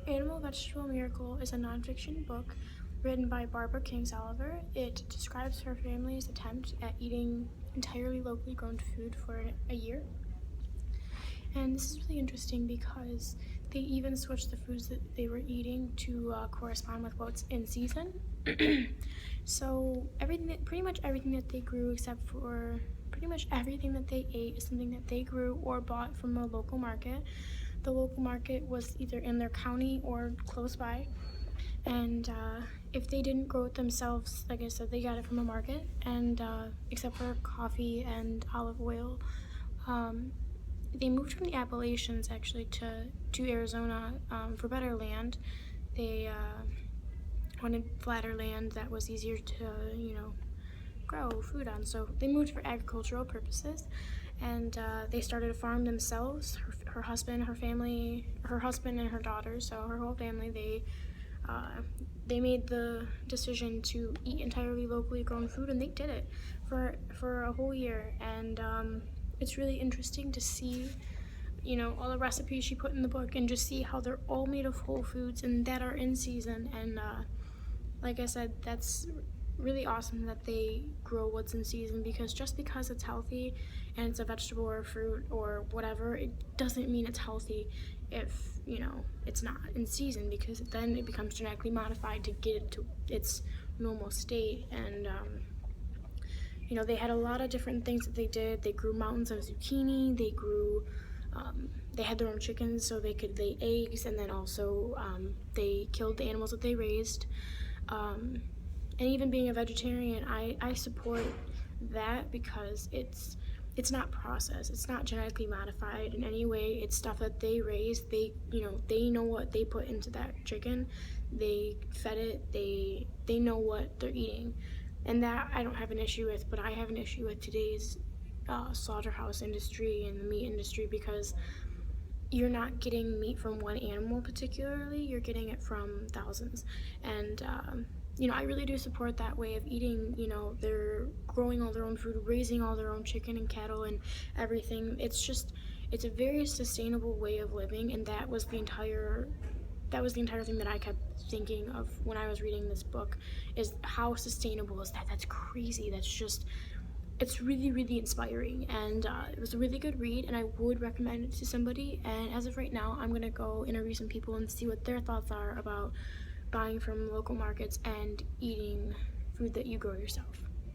Animal Vegetable Miracle is a nonfiction book written by Barbara Kingsolver. It describes her family's attempt at eating entirely locally grown food for a year. And this is really interesting because they even switched the foods that they were eating to correspond with what's in season. So pretty much everything that they grew, except for pretty much everything that they ate, is something that they grew or bought from a local market. The local market was either in their county or close by, and if they didn't grow it themselves, like I said, they got it from a market. And except for coffee and olive oil, they moved from the Appalachians actually to Arizona for better land. They wanted flatter land that was easier to grow food on, so they moved for agricultural purposes. And they started a farm themselves. Her husband, her husband and her daughter, so her whole family, they made the decision to eat entirely locally grown food, and they did it for a whole year. And it's really interesting to see all the recipes she put in the book, and just see how they're all made of whole foods and that are in season. And like I said, that's really awesome that they grow what's in season, because just because it's healthy and it's a vegetable or a fruit or whatever, it doesn't mean it's healthy if it's not in season, because then it becomes genetically modified to get it to its normal state. And they had a lot of different things that they did. They grew mountains of zucchini. They had their own chickens so they could lay eggs, and then also they killed the animals that they raised. And even being a vegetarian, I support that, because it's not processed, it's not genetically modified in any way. It's stuff that they raise. They know what they put into that chicken. They fed it. They know what they're eating, and that I don't have an issue with. But I have an issue with today's slaughterhouse industry and the meat industry, because you're not getting meat from one animal particularly, you're getting it from thousands. And I really do support that way of eating. They're growing all their own food, raising all their own chicken and cattle and everything. It's a very sustainable way of living, and that was the entire thing that I kept thinking of when I was reading this book, is how sustainable is that? That's crazy. It's really, really inspiring, and it was a really good read, and I would recommend it to somebody. And as of right now, I'm gonna go interview some people and see what their thoughts are about buying from local markets and eating food that you grow yourself.